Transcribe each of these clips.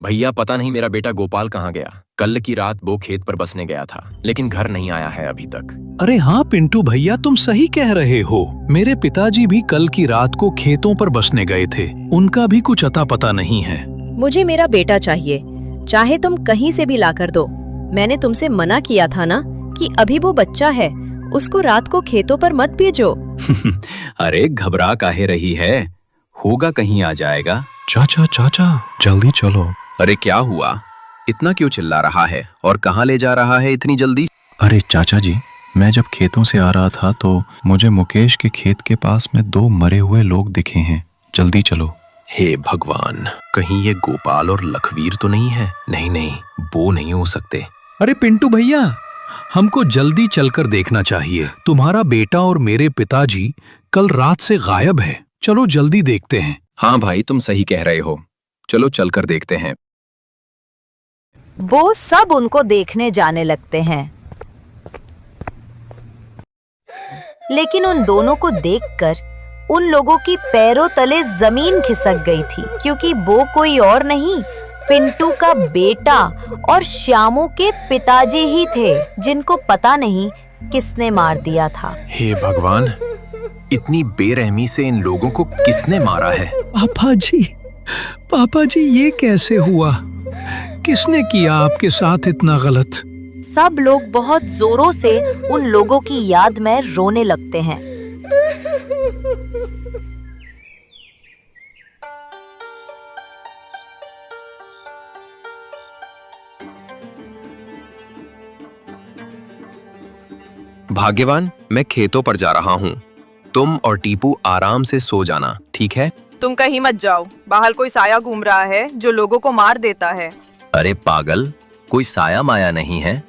भैया पता नहीं मेरा बेटा गोपाल कहाँ गया। कल की रात वो खेत पर बसने गया था, लेकिन घर नहीं आया है अभी तक। अरे हाँ पिंटू भैया, तुम सही कह रहे हो। मेरे पिताजी भी कल की रात को खेतों पर बसने गए थे। उनका भी कुछ अता पता नहीं है। मुझे मेरा बेटा चाहिए, चाहे तुम कहीं से भी लाकर दो। मैंने तुमसे मना किया था ना कि अभी वो बच्चा है, उसको रात को खेतों पर मत भेजो। अरे घबरा काहे रही है, होगा कहीं आ जाएगा। चाचा चाचा जल्दी चलो। अरे क्या हुआ, इतना क्यों चिल्ला रहा है और कहाँ ले जा रहा है इतनी जल्दी? अरे चाचा जी, मैं जब खेतों से आ रहा था तो मुझे मुकेश के खेत के पास में 2 मरे हुए लोग दिखे हैं। जल्दी चलो। हे भगवान, कहीं ये गोपाल और लखवीर तो नहीं है? नहीं नहीं, वो नहीं हो सकते। अरे पिंटू भैया, हमको जल्दी चलकर देखना चाहिए। तुम्हारा बेटा और मेरे पिताजी कल रात से गायब है। चलो जल्दी देखते हैं। हाँ भाई, तुम सही कह रहे हो, चलो चलकर देखते हैं। वो सब उनको देखने जाने लगते हैं, लेकिन उन दोनों को देखकर उन लोगों की पैरों तले जमीन खिसक गई थी, क्योंकि वो कोई और नहीं, पिंटू का बेटा और श्यामू के पिताजी ही थे, जिनको पता नहीं किसने मार दिया था। हे भगवान, इतनी बेरहमी से इन लोगों को किसने मारा है? पापा जी ये कैसे हुआ? किसने किया आपके साथ इतना गलत? सब लोग बहुत जोरों से उन लोगों की याद में रोने लगते हैं। भाग्यवान, मैं खेतों पर जा रहा हूँ। तुम और टीपू आराम से सो जाना, ठीक है? तुम कहीं मत जाओ, बाहर कोई साया घूम रहा है जो लोगों को मार देता है। अरे पागल, कोई साया माया नहीं है।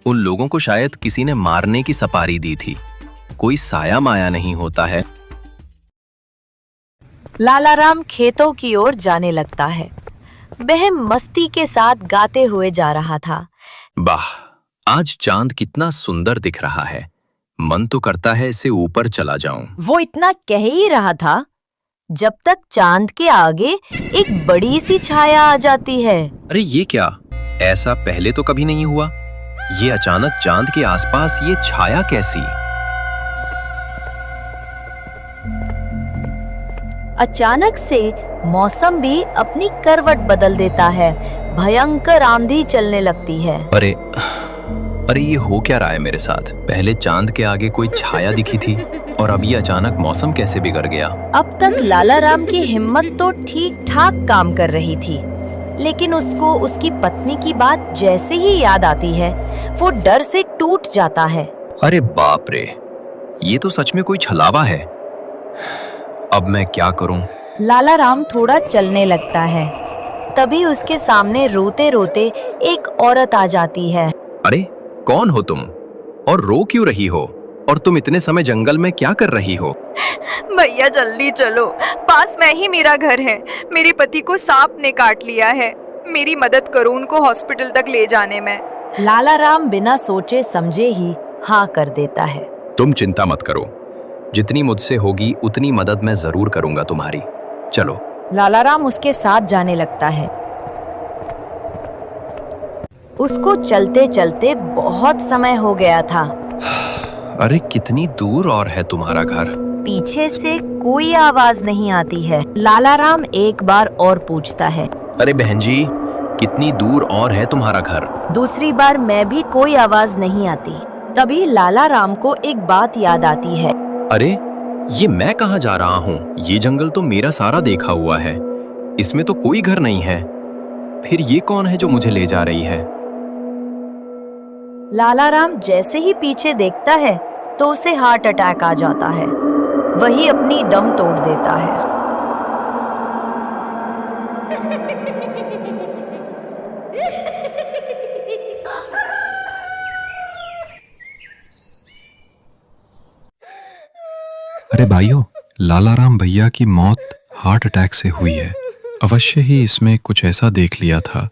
उन लोगों को शायद किसी ने मारने की सपारी दी थी। कोई साया माया नहीं होता है। लालाराम खेतों की ओर जाने लगता है। वह मस्ती के साथ गाते हुए जा रहा था। वाह, आज चांद कितना सुंदर दिख रहा है। मन तो करता है इससे ऊपर चला जाऊं। वो इतना कह ही रहा था जब तक चांद के आगे एक बड़ी सी छाया आ जाती है। अरे ये क्या, ऐसा पहले तो कभी नहीं हुआ। ये अचानक चांद के आसपास ये छाया कैसी? अचानक से मौसम भी अपनी करवट बदल देता है। भयंकर आंधी चलने लगती है। अरे ये हो क्या रहा है मेरे साथ? पहले चांद के आगे कोई छाया दिखी थी और अभी अचानक मौसम कैसे बिगड़ गया? अब तक लालाराम की हिम्मत तो ठीक ठाक काम कर रही थी, लेकिन उसको उसकी पत्नी की बात जैसे ही याद आती है, वो डर से टूट जाता है। अरे बाप रे, ये तो सच में कोई छलावा है। अब मैं क्या करूं? लालाराम थोड़ा चलने लगता है। तभी उसके सामने रोते रोते एक औरत आ जाती है। अरे कौन हो तुम और रो क्यों रही हो? और तुम इतने समय जंगल में क्या कर रही हो? भैया जल्दी चलो, पास में ही मेरा घर है। मेरे पति को सांप ने काट लिया है, मेरी मदद करो उनको हॉस्पिटल तक ले जाने में। लालाराम बिना सोचे समझे ही हाँ कर देता है। तुम चिंता मत करो, जितनी मुझसे होगी उतनी मदद मैं जरूर करूंगा तुम्हारी। चलो। लालाराम उसके साथ जाने लगता है। उसको चलते चलते बहुत समय हो गया था। अरे कितनी दूर और है तुम्हारा घर? पीछे से कोई आवाज नहीं आती है। लालाराम एक बार और पूछता है। अरे बहन जी, कितनी दूर और है तुम्हारा घर? दूसरी बार मैं भी कोई आवाज नहीं आती। तभी लालाराम को एक बात याद आती है। अरे ये मैं कहाँ जा रहा हूँ? ये जंगल तो मेरा सारा देखा हुआ है, इसमें तो कोई घर नहीं है। फिर ये कौन है जो मुझे ले जा रही है? लालाराम जैसे ही पीछे देखता है तो उसे हार्ट अटैक आ जाता है। वही अपनी दम तोड़ देता है। अरे भाइयों, लालाराम भैया की मौत हार्ट अटैक से हुई है। अवश्य ही इसमें कुछ ऐसा देख लिया था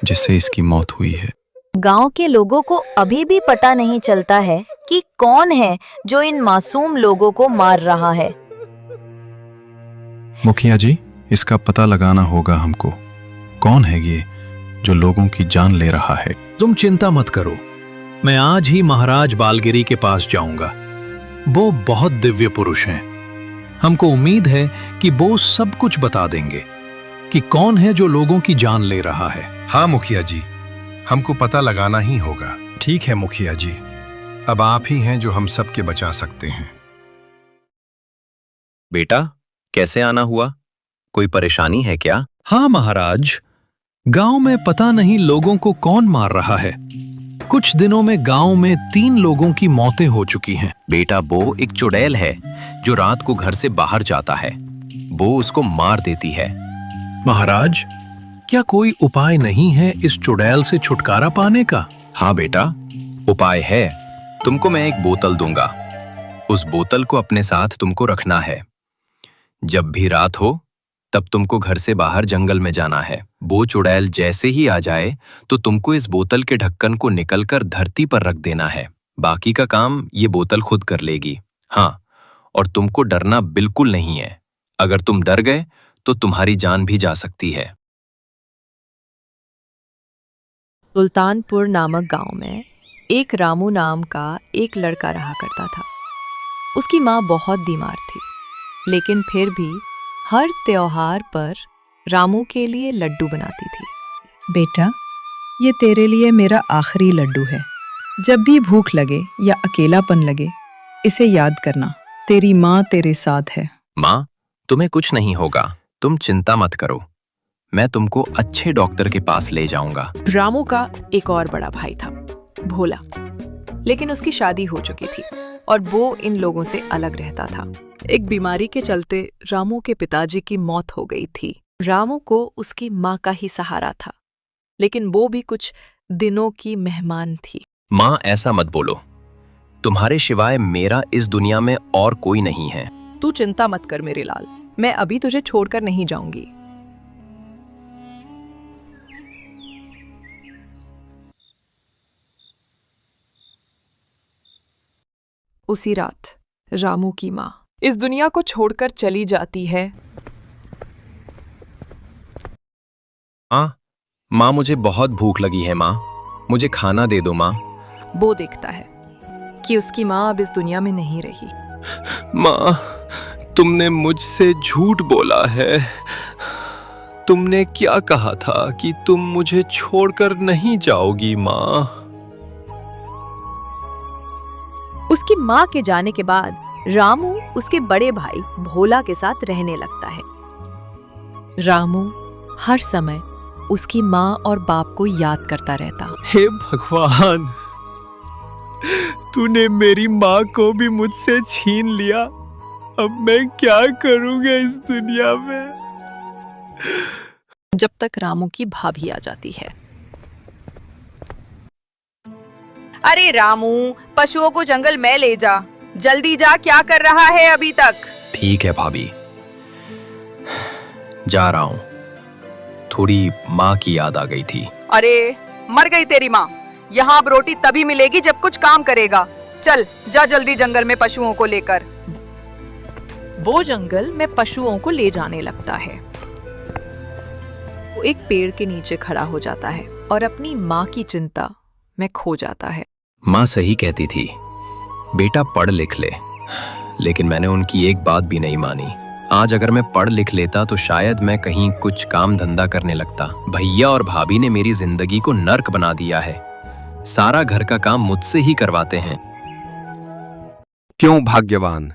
जिससे इसकी मौत हुई है। गांव के लोगों को अभी भी पता नहीं चलता है कि कौन है जो इन मासूम लोगों को मार रहा है। मुखिया जी, इसका पता लगाना होगा हमको। कौन है ये जो लोगों की जान ले रहा है? तुम चिंता मत करो, मैं आज ही महाराज बालगिरी के पास जाऊंगा। वो बहुत दिव्य पुरुष हैं। हमको उम्मीद है कि वो सब कुछ बता देंगे कि कौन है जो लोगों की जान ले रहा है। हाँ मुखिया जी, हमको पता लगाना ही होगा। ठीक है मुखिया जी, अब आप ही हैं जो हम सबके बचा सकते हैं। बेटा, कैसे आना हुआ? कोई परेशानी है क्या? हाँ महाराज, गांव में पता नहीं लोगों को कौन मार रहा है। कुछ दिनों में गांव में 3 लोगों की मौतें हो चुकी हैं। बेटा, वो एक चुड़ैल है जो रात को घर से बाहर जाता है। वो उसको मार देती है। महाराज, क्या कोई उपाय नहीं है इस चुड़ैल से छुटकारा पाने का? हाँ बेटा, उपाय है। तुमको मैं एक बोतल दूंगा। उस बोतल को अपने साथ तुमको रखना है। जब भी रात हो तब तुमको घर से बाहर जंगल में जाना है। वो चुड़ैल जैसे ही आ जाए तो तुमको इस बोतल के ढक्कन को निकलकर धरती पर रख देना है। बाकी का काम ये बोतल खुद कर लेगी। हाँ, और तुमको डरना बिल्कुल नहीं है। अगर तुम डर गए तो तुम्हारी जान भी जा सकती है। सुल्तानपुर नामक गांव में एक रामू नाम का एक लड़का रहा करता था। उसकी माँ बहुत बीमार थी, लेकिन फिर भी हर त्योहार पर रामू के लिए लड्डू बनाती थी। बेटा, ये तेरे लिए मेरा आखिरी लड्डू है। जब भी भूख लगे या अकेलापन लगे, इसे याद करना। तेरी माँ तेरे साथ है। माँ, तुम्हें कुछ नहीं होगा, तुम चिंता मत करो। मैं तुमको अच्छे डॉक्टर के पास ले जाऊंगा। रामू का एक और बड़ा भाई था, भोला, लेकिन उसकी शादी हो चुकी थी और वो इन लोगों से अलग रहता था। एक बीमारी के चलते रामू के पिताजी की मौत हो गई थी। रामू को उसकी माँ का ही सहारा था, लेकिन वो भी कुछ दिनों की मेहमान थी। माँ, ऐसा मत बोलो। तुम्हारे सिवाय मेरा इस दुनिया में और कोई नहीं है। तू चिंता मत कर मेरे लाल, मैं अभी तुझे छोड़कर नहीं जाऊंगी। उसी रात रामू की माँ इस दुनिया को छोड़कर चली जाती है। माँ, मुझे बहुत भूख लगी है। माँ, मुझे खाना दे दो। माँ। वो देखता है कि उसकी माँ अब इस दुनिया में नहीं रही। माँ, तुमने मुझसे झूठ बोला है। तुमने क्या कहा था कि तुम मुझे छोड़कर नहीं जाओगी? माँ। उसकी माँ के जाने के बाद रामू उसके बड़े भाई भोला के साथ रहने लगता है। रामू हर समय उसकी माँ और बाप को याद करता रहता। हे भगवान, तूने मेरी माँ को भी मुझसे छीन लिया। अब मैं क्या करूँगा इस दुनिया में? जब तक रामू की भाभी आ जाती है। अरे रामू, पशुओं को जंगल में ले जा, जल्दी जा। क्या कर रहा है अभी तक? ठीक है भाभी, जा रहा हूँ। थोड़ी माँ की याद आ गई थी। अरे मर गई तेरी माँ। यहाँ अब रोटी तभी मिलेगी जब कुछ काम करेगा। चल जा जल्दी जंगल में पशुओं को लेकर। वो जंगल में पशुओं को ले जाने लगता है। वो एक पेड़ के नीचे खड़ा हो जाता है और अपनी माँ की चिंता में खो जाता है। माँ सही कहती थी, बेटा पढ़ लिख ले। लेकिन मैंने उनकी एक बात भी नहीं मानी। आज अगर मैं पढ़ लिख लेता तो शायद मैं कहीं कुछ काम धंधा करने लगता। भैया और भाभी ने मेरी जिंदगी को नर्क बना दिया है। सारा घर का काम मुझसे ही करवाते हैं। क्यों भाग्यवान,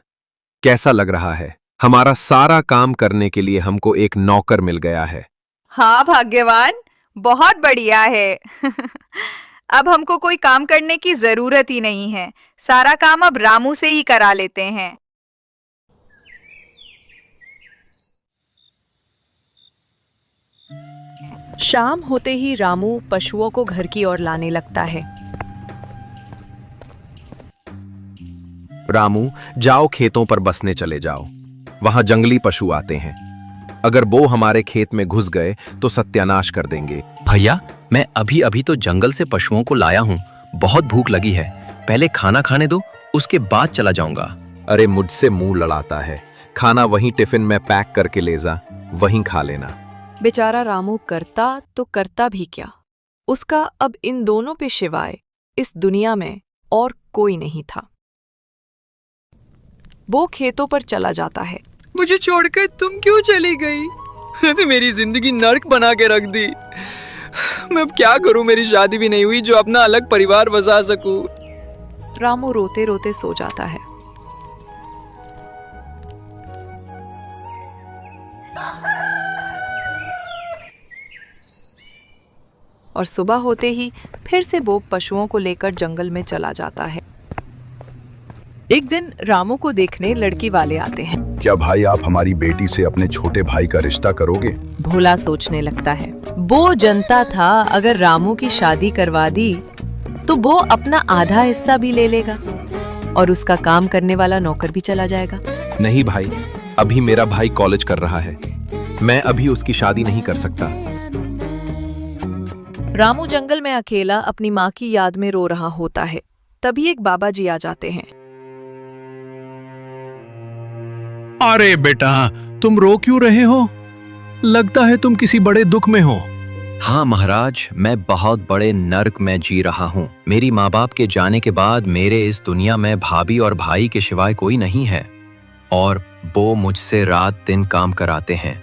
कैसा लग रहा है? हमारा सारा काम करने के लिए हमको एक नौकर मिल गया है। हाँ भाग्यवान, बहुत बढ़िया है। अब हमको कोई काम करने की जरूरत ही नहीं है। सारा काम अब रामू से ही करा लेते हैं। शाम होते ही रामू पशुओं को घर की ओर लाने लगता है। रामू, जाओ खेतों पर बसने चले जाओ। वहां जंगली पशु आते हैं। अगर वो हमारे खेत में घुस गए तो सत्यानाश कर देंगे। भैया, मैं अभी अभी तो जंगल से पशुओं को लाया हूँ। बहुत भूख लगी है। पहले खाना खाने दो, उसके बाद चला जाऊंगा। अरे मुझसे मुंह लड़ाता है। खाना वहीं टिफिन में पैक करके ले जा, वहीं खा लेना। बेचारा रामू करता तो करता भी क्या, उसका अब इन दोनों पे सिवाय इस दुनिया में और कोई नहीं था। वो खेतों पर चला जाता है। मुझे छोड़कर तुम क्यों चली गई? तो मेरी जिंदगी नर्क बना के रख दी। मैं अब क्या करूं? मेरी शादी भी नहीं हुई जो अपना अलग परिवार बसा सकूं। रामू रोते रोते सो जाता है। और सुबह होते ही फिर से वो पशुओं को लेकर जंगल में चला जाता है। एक दिन रामू को देखने लड़की वाले आते हैं। क्या भाई आप हमारी बेटी से अपने छोटे भाई का रिश्ता करोगे? भोला सोचने लगता है। वो जनता था अगर रामू की शादी करवा दी तो वो अपना आधा हिस्सा भी ले लेगा और उसका काम करने वाला नौकर भी चला जाएगा। नहीं भाई, अभी मेरा भाई कॉलेज कर रहा है, मैं अभी उसकी शादी नहीं कर सकता। रामू जंगल में अकेला अपनी माँ की याद में रो रहा होता है। तभी एक बाबा जी आ जाते हैं। अरे बेटा, तुम रो क्यों रहे हो? लगता है तुम किसी बड़े दुख में हो। हाँ महाराज, मैं बहुत बड़े नर्क में जी रहा हूँ। मेरी माँ बाप के जाने के बाद मेरे इस दुनिया में भाभी और भाई के सिवाय कोई नहीं है और वो मुझसे रात दिन काम कराते हैं।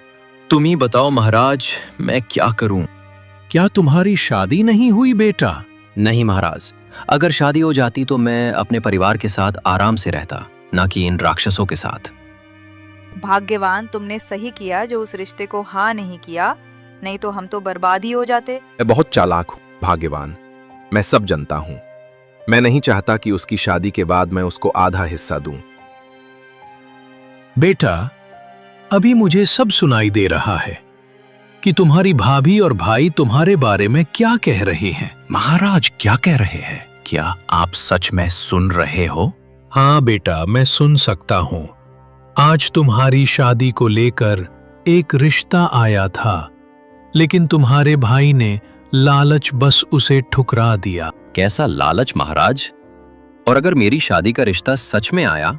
तुम ही बताओ महाराज, मैं क्या करूँ? क्या तुम्हारी शादी नहीं हुई बेटा? नहीं महाराज, अगर शादी हो जाती तो मैं अपने परिवार के साथ आराम से रहता, ना कि इन राक्षसों के साथ। भाग्यवान तुमने सही किया जो उस रिश्ते को हाँ नहीं किया, नहीं तो हम तो बर्बाद ही हो जाते। मैं बहुत चालाक हूँ भाग्यवान, मैं सब जानता हूँ। मैं नहीं चाहता कि उसकी शादी के बाद मैं उसको आधा हिस्सा दूं। बेटा, अभी मुझे सब सुनाई दे रहा है कि तुम्हारी भाभी और भाई तुम्हारे बारे में क्या कह रहे हैं। महाराज क्या कह रहे हैं? क्या आप सच में सुन रहे हो? हाँ बेटा, मैं सुन सकता हूँ। आज तुम्हारी शादी को लेकर एक रिश्ता आया था, लेकिन तुम्हारे भाई ने लालच बस उसे ठुकरा दिया। कैसा लालच महाराज? और अगर मेरी शादी का रिश्ता सच में आया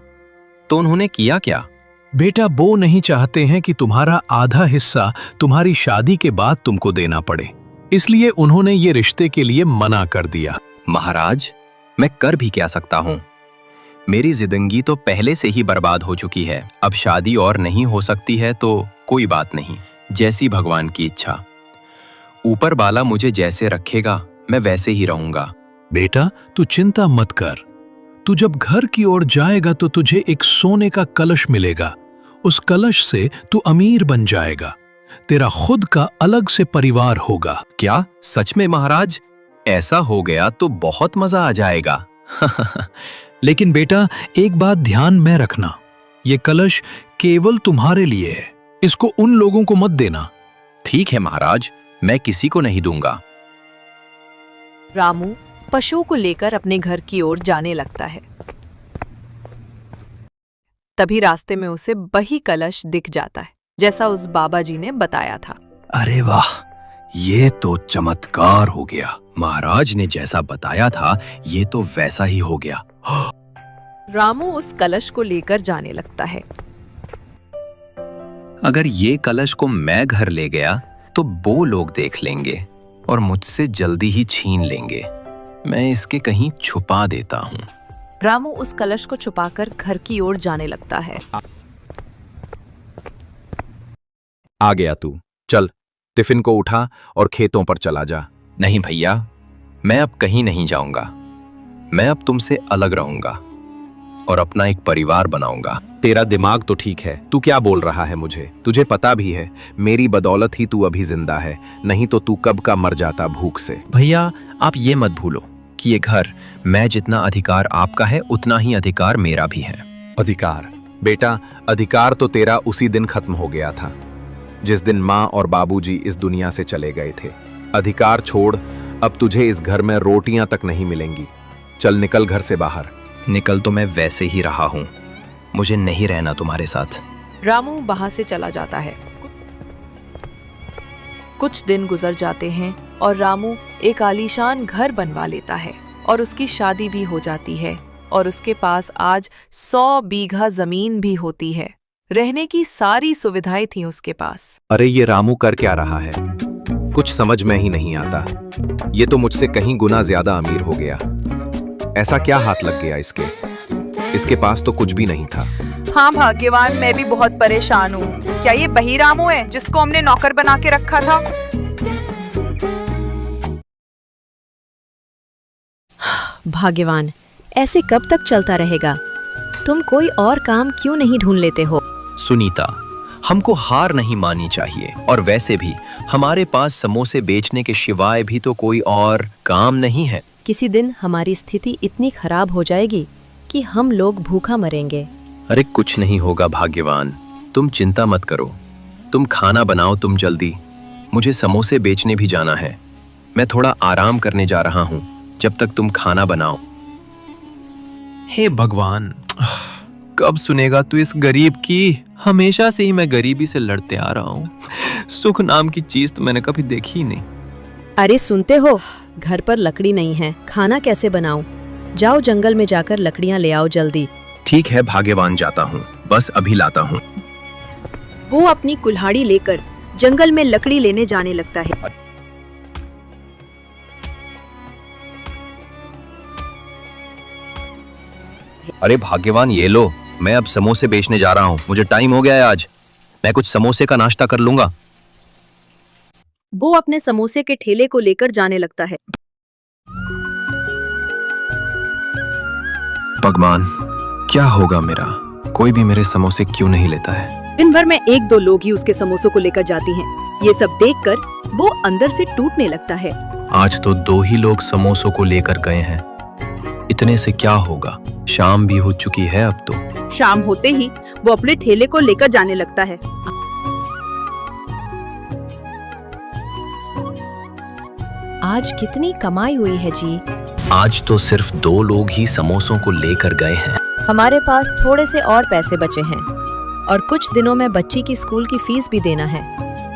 तो उन्होंने किया क्या? बेटा, वो नहीं चाहते हैं कि तुम्हारा आधा हिस्सा तुम्हारी शादी के बाद तुमको देना पड़े, इसलिए उन्होंने ये रिश्ते के लिए मना कर दिया। महाराज, मैं कर भी क्या सकता हूँ? मेरी जिंदगी तो पहले से ही बर्बाद हो चुकी है। अब शादी और नहीं हो सकती है तो कोई बात नहीं, जैसी भगवान की इच्छा। ऊपर वाला मुझे जैसे रखेगा मैं वैसे ही रहूंगा। बेटा, तू चिंता मत कर। तू जब घर की ओर जाएगा तो तुझे एक सोने का कलश मिलेगा। उस कलश से तू अमीर बन जाएगा। तेरा खुद का अलग से परिवार होगा। क्या सच में महाराज? ऐसा हो गया तो बहुत मजा आ जाएगा। लेकिन बेटा, एक बात ध्यान में रखना, ये कलश केवल तुम्हारे लिए है, इसको उन लोगों को मत देना। ठीक है महाराज, मैं किसी को नहीं दूंगा। रामू पशुओं को लेकर अपने घर की ओर जाने लगता है। तभी रास्ते में उसे वही कलश दिख जाता है जैसा उस बाबा जी ने बताया था। अरे वाह, ये तो चमत्कार हो गया। महाराज ने जैसा बताया था ये तो वैसा ही हो गया। रामू उस कलश को लेकर जाने लगता है। अगर ये कलश को मैं घर ले गया तो वो लोग देख लेंगे और मुझसे जल्दी ही छीन लेंगे। मैं इसके कहीं छुपा देता हूँ। रामू उस कलश को छुपाकर घर की ओर जाने लगता है। आ गया तू, चल टिफिन को उठा और खेतों पर चला जा। नहीं भैया, मैं अब कहीं नहीं जाऊंगा। मैं अब तुमसे अलग रहूंगा और अपना एक परिवार बनाऊंगा। तेरा दिमाग तो ठीक है, तू क्या बोल रहा है? मुझे तुझे पता भी है मेरी बदौलत ही तू अभी जिंदा है, नहीं तो तू कब का मर जाता भूख से। भैया, आप ये मत भूलो कि ये घर, मैं जितना अधिकार आपका है उतना ही अधिकार मेरा भी है। अधिकार? बेटा, अधिकार तो तेरा उसी दिन खत्म हो गया था जिस दिन माँ और बाबूजी इस दुनिया से चले गए थे। अधिकार छोड़, अब तुझे इस घर में रोटियां तक नहीं मिलेंगी। चल निकल घर से बाहर। निकल तो मैं वैसे ही रहा हूँ, मुझे नहीं रहना तुम्हारे साथ। रामू वहां से चला जाता है। कुछ दिन गुजर जाते हैं और रामू एक आलीशान घर बनवा लेता है और उसकी शादी भी हो जाती है और उसके पास आज 100 बीघा जमीन भी होती है। रहने की सारी सुविधाएं थी उसके पास। अरे ये रामू कर क्या रहा है? कुछ समझ में ही नहीं आता। ये तो मुझसे कहीं गुना ज्यादा अमीर हो गया। ऐसा क्या हाथ लग गया इसके? इसके पास तो कुछ भी नहीं था। हाँ भाग्यवान, मैं भी बहुत परेशान हूँ। क्या ये वही रामू है जिसको हमने नौकर बना के रखा था? भाग्यवान, ऐसे कब तक चलता रहेगा? तुम कोई और काम क्यों नहीं ढूंढ लेते हो? सुनीता, हमको हार नहीं माननी चाहिए, और वैसे भी हमारे पास समोसे बेचने के सिवाय भी तो कोई और काम नहीं है। किसी दिन हमारी स्थिति इतनी खराब हो जाएगी कि हम लोग भूखा मरेंगे। अरे कुछ नहीं होगा भाग्यवान, तुम चिंता मत करो। तुम खाना बनाओ, तुम जल्दी। मुझे समोसे बेचने भी जाना है। मैं थोड़ा आराम करने जा रहा हूँ जब तक तुम खाना बनाओ। हे भगवान, कब सुनेगा तू इस गरीब की? हमेशा से ही मैं गरीबी से लड़ते आ रहा हूँ। सुख नाम की चीज तो मैंने कभी देखी ही नहीं। अरे सुनते हो, घर पर लकड़ी नहीं है, खाना कैसे बनाऊं? जाओ जंगल में जाकर लकड़ियां ले आओ जल्दी। ठीक है भाग्यवान, जाता हूँ, बस अभी लाता हूँ। वो अपनी कुल्हाड़ी लेकर जंगल में लकड़ी लेने जाने लगता है। अरे भाग्यवान, ये लो, मैं अब समोसे बेचने जा रहा हूँ। मुझे टाइम हो गया है आज। मैं कुछ समोसे का नाश्ता कर लूंगा। वो अपने समोसे के ठेले को लेकर जाने लगता है। भगवान, क्या होगा मेरा? कोई भी मेरे समोसे क्यों नहीं लेता है? दिन भर में 1-2 लोग ही उसके समोसों को लेकर जाती हैं। ये सब देखकर वो अंदर से टूटने लगता है। आज तो 2 ही लोग समोसों को लेकर गए हैं। इतने से क्या होगा? शाम भी हो चुकी है अब तो। शाम होते ही वो अपने ठेले को लेकर जाने लगता है। आज कितनी कमाई हुई है जी? आज तो सिर्फ 2 लोग ही समोसों को लेकर गए हैं। हमारे पास थोड़े से और पैसे बचे हैं और कुछ दिनों में बच्ची की स्कूल की फीस भी देना है।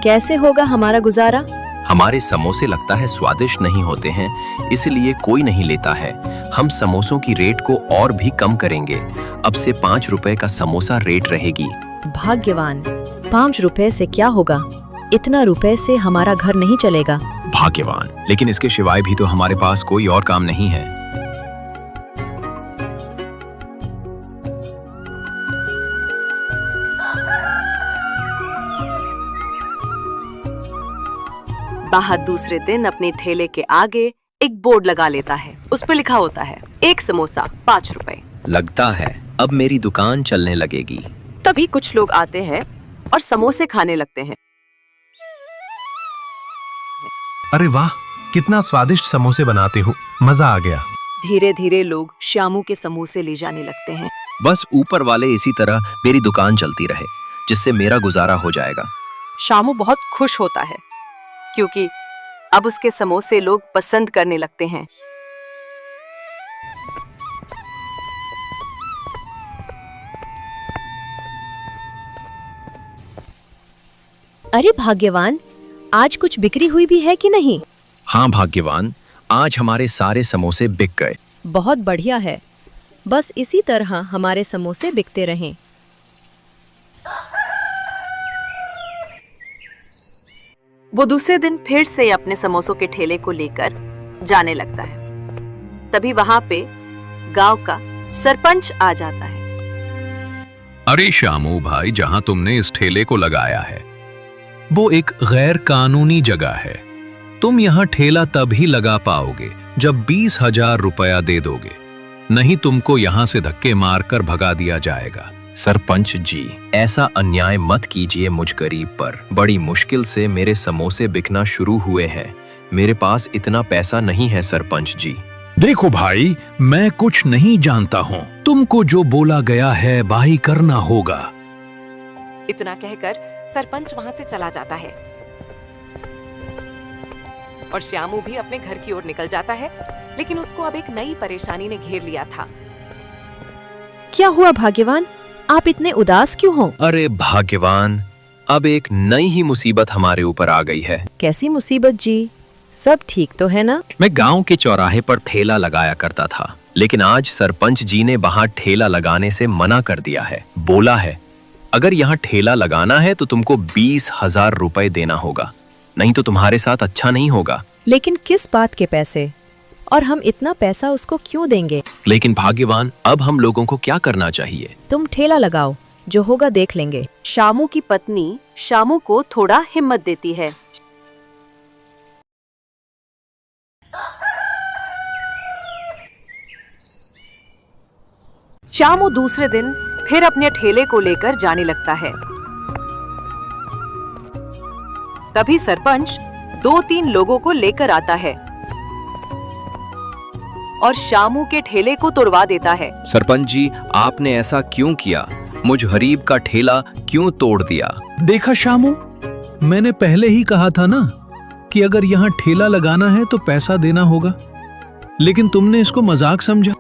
कैसे होगा हमारा गुजारा? हमारे समोसे लगता है स्वादिष्ट नहीं होते हैं, इसलिए कोई नहीं लेता है। हम समोसों की रेट को और भी कम करेंगे। अब से 5 रुपए का समोसा रेट रहेगी। भाग्यवान, 5 रुपए से क्या होगा? इतना रुपए से हमारा घर नहीं चलेगा। भाग्यवान, लेकिन इसके सिवाय भी तो हमारे पास कोई और काम नहीं है। बाहर दूसरे दिन अपने ठेले के आगे एक बोर्ड लगा लेता है। उस पर लिखा होता है, 1 समोसा 5 रुपए। लगता है अब मेरी दुकान चलने लगेगी। तभी कुछ लोग आते हैं और समोसे खाने लगते हैं। अरे वाह, कितना स्वादिष्ट समोसे बनाते हो, मजा आ गया। धीरे धीरे लोग श्यामू के समोसे ले जाने लगते हैं। बस ऊपर वाले इसी तरह मेरी दुकान चलती रहे, जिससे मेरा गुजारा हो जाएगा। श्यामू बहुत खुश होता है क्योंकि अब उसके समोसे लोग पसंद करने लगते हैं। अरे भाग्यवान, आज कुछ बिक्री हुई भी है कि नहीं? हाँ भाग्यवान, आज हमारे सारे समोसे बिक गए। बहुत बढ़िया है। बस इसी तरह हमारे समोसे बिकते रहें। वो दूसरे दिन फिर से अपने समोसों के ठेले को लेकर जाने लगता है। तभी वहां पे गांव का सरपंच आ जाता है। अरे श्यामू भाई, जहां तुमने इस ठेले को लगाया है वो एक गैर कानूनी जगह है। तुम यहाँ ठेला तभी लगा पाओगे जब 20,000 रुपया दे दोगे, नहीं तुमको यहाँ से धक्के मारकर भगा दिया जाएगा। सरपंच जी, ऐसा अन्याय मत कीजिए मुझ गरीब पर। बड़ी मुश्किल से मेरे समोसे बिकना शुरू हुए हैं। मेरे पास इतना पैसा नहीं है सरपंच जी। देखो भाई, मैं कुछ नहीं जानता हूँ। तुमको जो बोला गया है भाई करना होगा। इतना कहकर सरपंच वहां से चला जाता है और श्यामू भी अपने घर की ओर निकल जाता है। लेकिन उसको अब एक नई परेशानी ने घेर लिया था। क्या हुआ भाग्यवान, आप इतने उदास क्यों हो? अरे भाग्यवान, अब एक नई ही मुसीबत हमारे ऊपर आ गई है। कैसी मुसीबत जी? सब ठीक तो है ना? मैं गांव के चौराहे पर ठेला लगाया करता था, लेकिन आज सरपंच जी ने वहां ठेला लगाने से मना कर दिया है। बोला है अगर यहाँ ठेला लगाना है तो तुमको 20,000 रुपए देना होगा, नहीं तो तुम्हारे साथ अच्छा नहीं होगा। लेकिन किस बात के पैसे? और हम इतना पैसा उसको क्यों देंगे? लेकिन भाग्यवान, अब हम लोगों को क्या करना चाहिए? तुम ठेला लगाओ, जो होगा देख लेंगे। शामू की पत्नी शामू को थोड़ा हिम्मत देती है। शामू दूसरे दिन फिर अपने ठेले को लेकर जाने लगता है। तभी सरपंच 2-3 लोगों को लेकर आता है और शामू के ठेले को तोड़वा देता है। सरपंच जी, आपने ऐसा क्यों किया? मुझ गरीब का ठेला क्यों तोड़ दिया? देखा शामू, मैंने पहले ही कहा था ना कि अगर यहाँ ठेला लगाना है तो पैसा देना होगा, लेकिन तुमने इसको मजाक समझा।